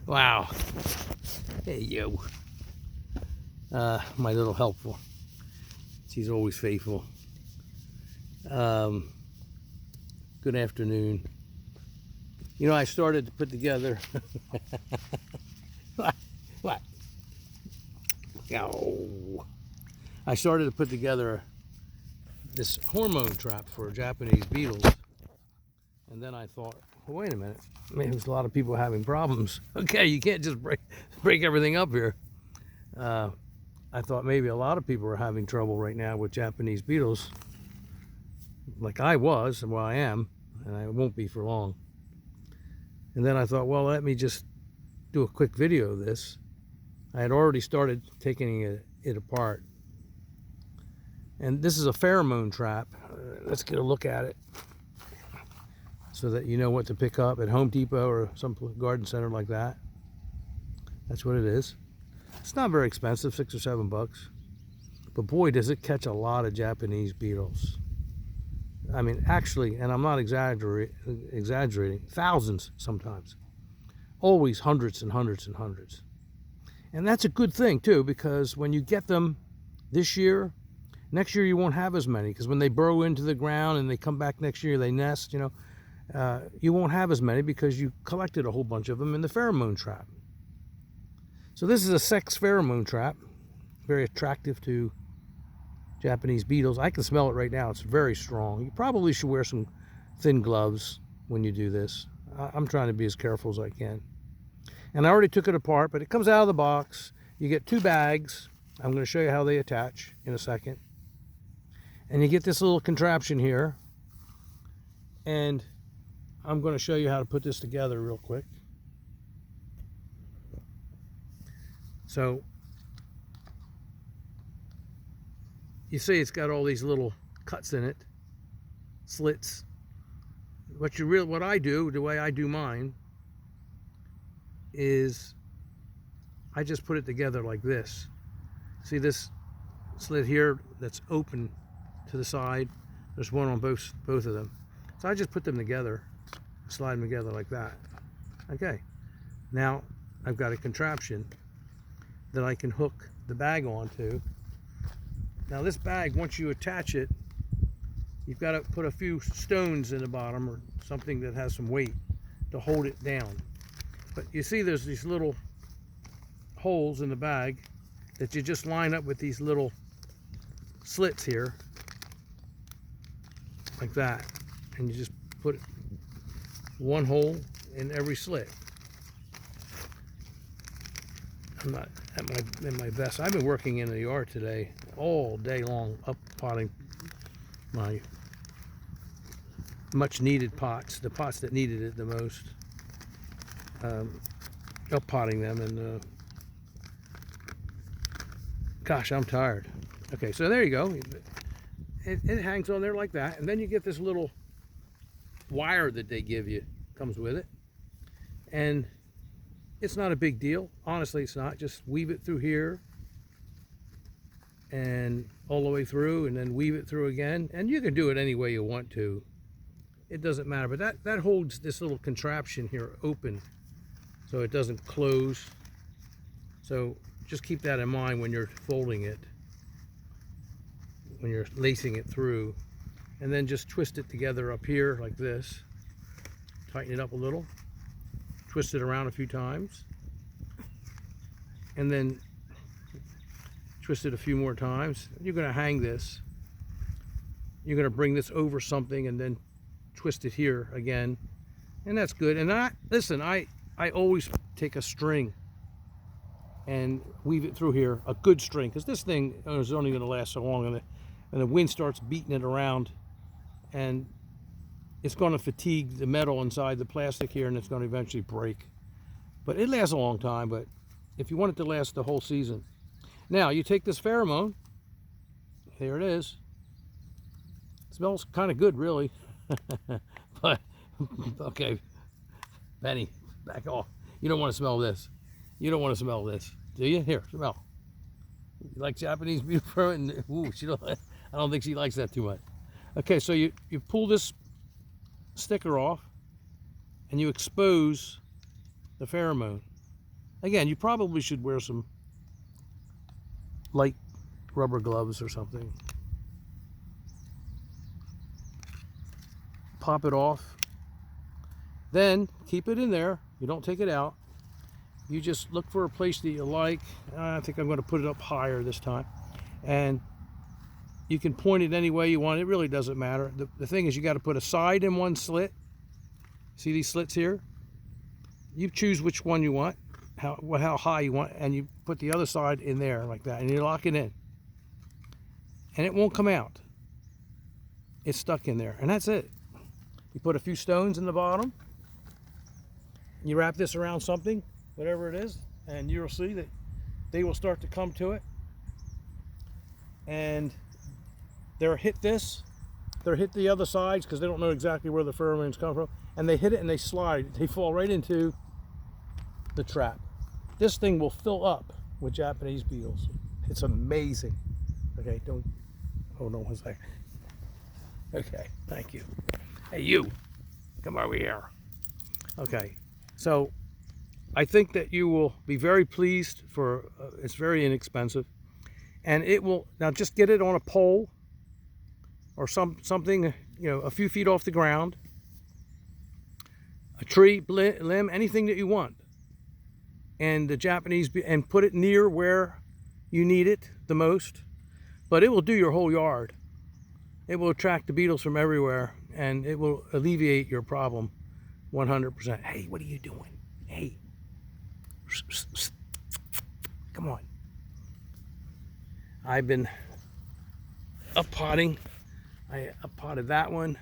Wow. Hey, yo. My little helpful. She's always faithful. Good afternoon. You know, I started to put together. What? Oh. I started to put together this hormone trap for Japanese beetles. And then I thought, well, wait a minute. Maybe there's a lot of people having problems. Okay, you can't just break everything up here. I thought maybe a lot of people are having trouble right now with Japanese beetles, like I was, and well, I am, and I won't be for long. And then I thought, well, let me just do a quick video of this. I had already started taking it apart. And this is a pheromone trap. Let's get a look at it so that you know what to pick up at Home Depot or some garden center like that. That's what it is. It's not very expensive, $6 or $7. But boy, does it catch a lot of Japanese beetles. I mean, actually, and I'm not exaggerating, thousands sometimes. Always hundreds and hundreds and hundreds. And that's a good thing too, because when you get them this year, next year you won't have as many, because when they burrow into the ground and they come back next year, they nest, you know, you won't have as many because you collected a whole bunch of them in the pheromone trap. So this is a sex pheromone trap, very attractive to Japanese beetles. I can smell it right now. It's very strong. You probably should wear some thin gloves when you do this. I'm trying to be as careful as I can. And I already took it apart, but it comes out of the box. You get 2 bags. I'm going to show you how they attach in a second. And you get this little contraption here. And I'm going to show you how to put this together real quick. So you see it's got all these little cuts in it, slits. What I do, the way I do mine, is I just put it together like this. See this slit here that's open to the side? There's one on both of them. So I just put them together, slide them together like that. Okay, now I've got a contraption that I can hook the bag onto. Now this bag, once you attach it, you've got to put a few stones in the bottom or something that has some weight to hold it down. But you see there's these little holes in the bag that you just line up with these little slits here, like that. And you just put one hole in every slit. I'm not at my best. I've been working in the yard today all day long, up potting my much needed pots, the pots that needed it the most, up potting them, and gosh, I'm tired. Okay, so there you go. It hangs on there like that, and then you get this little wire that they give you, comes with it, and it's not a big deal. Honestly, it's not. Just weave it through here and all the way through, and then weave it through again, and you can do it any way you want to. It doesn't matter, but that holds this little contraption here open so it doesn't close. So just keep that in mind when you're folding it, when you're lacing it through, and then just twist it together up here like this. Tighten it up a little, twist it around a few times, and then twist it a few more times. You're going to hang this. You're going to bring this over something and then twist it here again, and that's good. And listen, I always take a string and weave it through here, a good string, because this thing is only going to last so long, and the wind starts beating it around, and it's going to fatigue the metal inside the plastic here, and it's going to eventually break. But it lasts a long time. But if you want it to last the whole season, now you take this pheromone. Here it is. It smells kind of good, really. But okay, Benny, back off. You don't want to smell this. You don't want to smell this, do you? Here, smell. You like Japanese beetle? And ooh, I don't think she likes that too much. Okay, so you pull this sticker off and you expose the pheromone. Again, you probably should wear some light rubber gloves or something. Pop it off. Then keep it in there. You don't take it out. You just look for a place that you like. I think I'm going to put it up higher this time. And you can point it any way you want. It really doesn't matter. The thing is, you got to put a side in one slit. See these slits here? You choose which one you want, how high you want, and you put the other side in there like that, and you lock it in. And it won't come out. It's stuck in there, and that's it. You put a few stones in the bottom. You wrap this around something, whatever it is, and you'll see that they will start to come to it. And they'll hit this, they'll hit the other sides because they don't know exactly where the pheromones come from, and they hit it and they slide. They fall right into the trap. This thing will fill up with Japanese beetles. It's amazing. Okay, don't, hold on one second. Okay, thank you. Hey, you, come over here. Okay, so I think that you will be very pleased for, it's very inexpensive. And it will, now just get it on a pole or something, you know, a few feet off the ground. A tree, limb, anything that you want. And the Japanese, and put it near where you need it the most. But it will do your whole yard. It will attract the beetles from everywhere, and it will alleviate your problem 100%. Hey, what are you doing? Hey. Come on. I've been up potting. I up potted that one.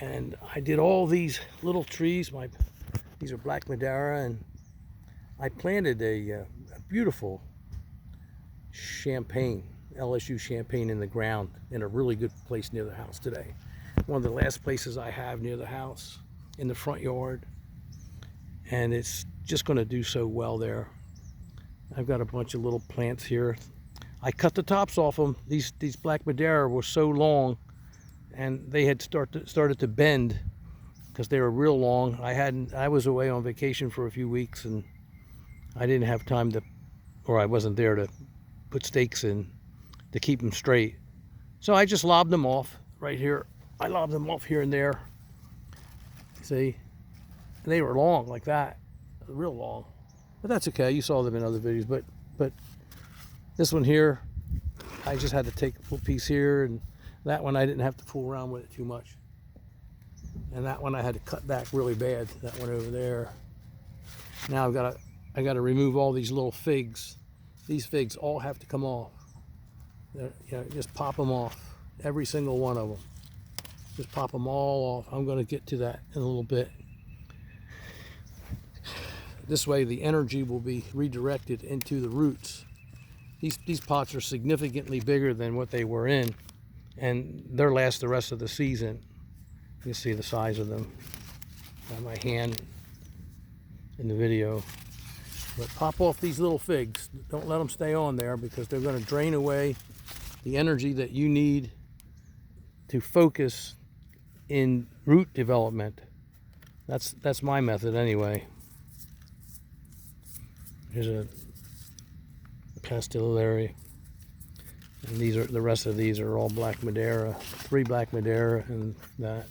And I did all these little trees. These are Black Madeira, and I planted a beautiful champagne, LSU champagne in the ground in a really good place near the house today. One of the last places I have near the house in the front yard. And it's just going to do so well there. I've got a bunch of little plants here. I cut the tops off them. These Black Madeira were so long, and they had started to bend because they were real long. I was away on vacation for a few weeks, and I didn't have time to, or I wasn't there to put stakes in to keep them straight. So I just lobbed them off right here. I lobbed them off here and there. See? And they were long like that, real long. But that's okay. You saw them in other videos. But this one here, I just had to take a little piece here, and that one I didn't have to fool around with it too much. And that one I had to cut back really bad. That one over there. Now I got to remove all these little figs. These figs all have to come off. You know, just pop them off, every single one of them. Just pop them all off. I'm going to get to that in a little bit. This way the energy will be redirected into the roots. These pots are significantly bigger than what they were in, and they'll last the rest of the season. You can see the size of them by my hand in the video. But pop off these little figs. Don't let them stay on there because they're going to drain away the energy that you need to focus in root development. That's my method anyway. Here's a Castillary, and the rest of these are all Black Madeira. 3 Black Madeira and that.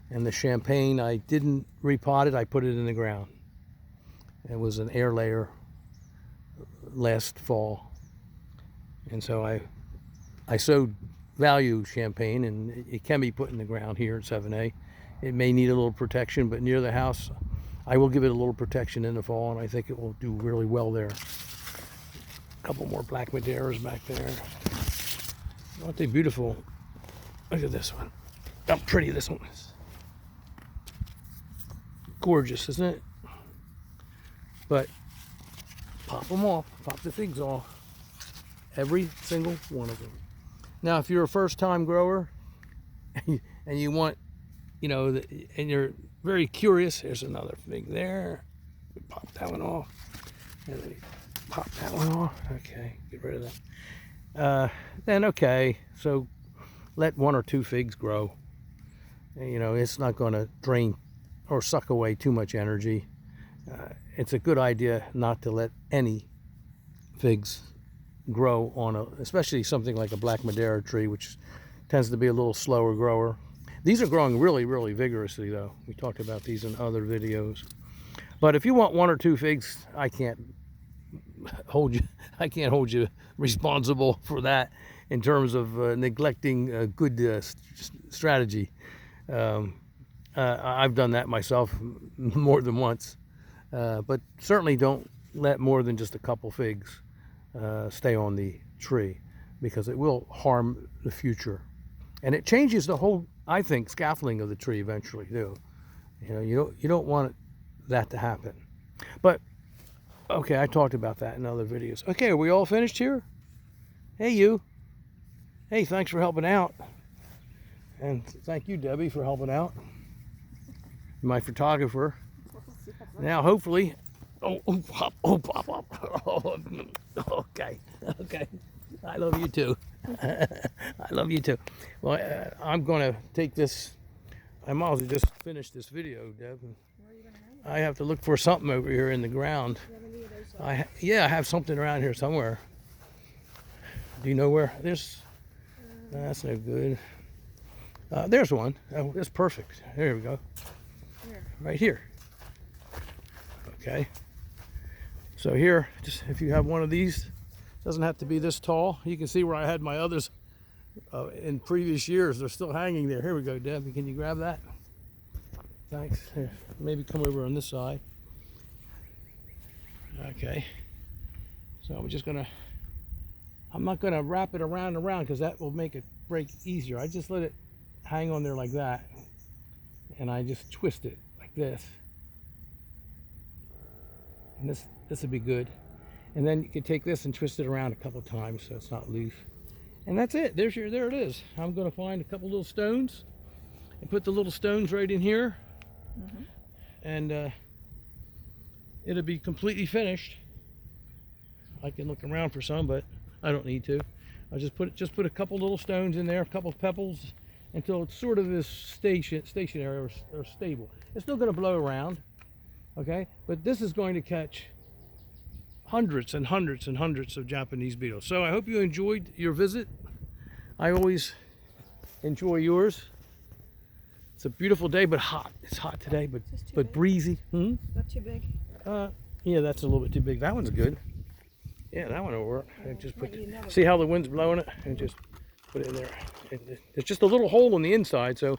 And the champagne, I didn't repot it. I put it in the ground. It was an air layer last fall, and so I so value champagne, and it can be put in the ground here at 7A. It may need a little protection, but near the house, I will give it a little protection in the fall, and I think it will do really well there. A couple more Black Madeiras back there. Aren't they beautiful? Look at this one. How pretty this one is. Gorgeous, isn't it? But pop them off, pop the figs off. Every single one of them. Now, if you're a first-time grower and you want, you know, and you're very curious, there's another fig there. Pop that one off. And then pop that one off. Okay, get rid of that. Then, okay, so let 1 or 2 figs grow. You know, it's not going to drain or suck away too much energy. it's a good idea not to let any figs grow on especially something like a black Madeira tree, which tends to be a little slower grower. These are growing really, really vigorously though. We talked about these in other videos. But if you want 1 or 2 figs, I can't hold you responsible for that in terms of neglecting a good strategy. I've done that myself more than once. But certainly don't let more than just a couple figs stay on the tree, because it will harm the future. And it changes the whole, I think, scaffolding of the tree eventually too. You know, you don't want that to happen. But okay, I talked about that in other videos. Okay, are we all finished here? Hey you. Hey, thanks for helping out. And thank you, Debbie, for helping out. My photographer. Now hopefully, pop up. Okay. I love you too. I love you too. Well, I'm gonna take this. I might as well just finish this video, Deb. I have to look for something over here in the ground. Yeah, I have something around here somewhere. Do you know where? That's no good. There's one. Oh, that's perfect. There we go. Right here. Okay. So here, just if you have one of these, doesn't have to be this tall. You can see where I had my others in previous years. They're still hanging there. Here we go, Deb. Can you grab that? Thanks. Here, maybe come over on this side. Okay. So I'm not gonna wrap it around because that will make it break easier. I just let it hang on there like that, and I just twist it like this. And this would be good. And then you can take this and twist it around a couple times so it's not loose. And that's it. There it is. I'm going to find a couple little stones and put the little stones right in here. And it'll be completely finished. I can look around for some, but I don't need to. I'll just put a couple little stones in there, a couple pebbles, until it's sort of this stationary or stable. It's still going to blow around, okay? But this is going to catch hundreds and hundreds and hundreds of Japanese beetles. So I hope you enjoyed your visit. I always enjoy yours. It's a beautiful day, but hot. It's hot today, but breezy. Not too big. Yeah, that's a little bit too big. That one's good. Yeah, that one will work. And just see how the wind's blowing it, and just put it in there. There's just a little hole on the inside, so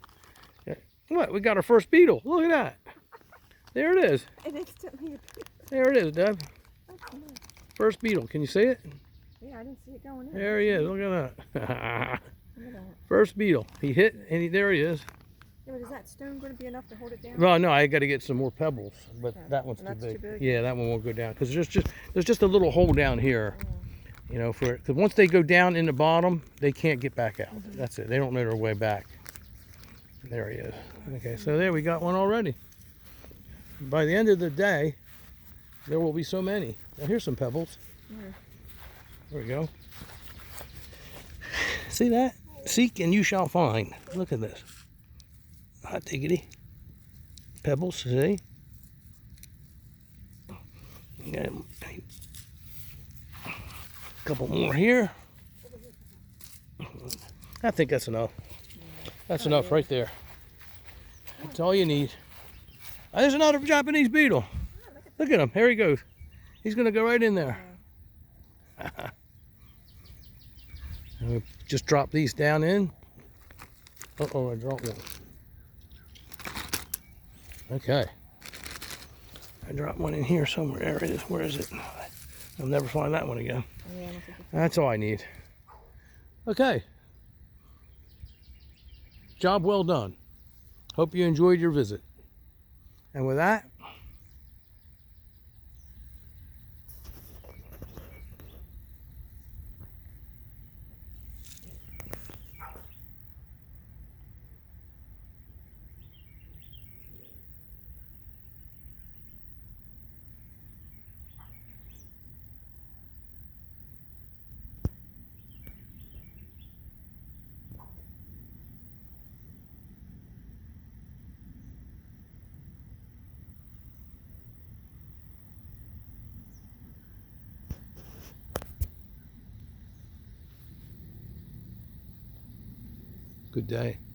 what? We got our first beetle. Look at that. There it is. It instantly appeared. There it is, Deb. First beetle. Can you see it? Yeah, I didn't see it going in. There he is. Look at that. First beetle. He hit, and there he is. Yeah, but is that stone going to be enough to hold it down? Well, no, I got to get some more pebbles, but that one's too big. Yeah, that one won't go down because there's just a little hole down here, you know, because once they go down in the bottom, they can't get back out. That's it. They don't know their way back. There he is. Okay, so there we got one already. By the end of the day, there will be so many. Now here's some pebbles. There we go. See that? Seek and you shall find. Look at this. Hot diggity. Pebbles, see? Got a couple more here. I think that's enough. That's enough right there. That's all you need. There's another Japanese beetle. Look at him. Here he goes. He's going to go right in there. We'll just drop these down in. Uh-oh, I dropped one. Okay. I dropped one in here somewhere. There it is. Where is it? I'll never find that one again. That's all I need. Okay. Job well done. Hope you enjoyed your visit. And with that, Good day.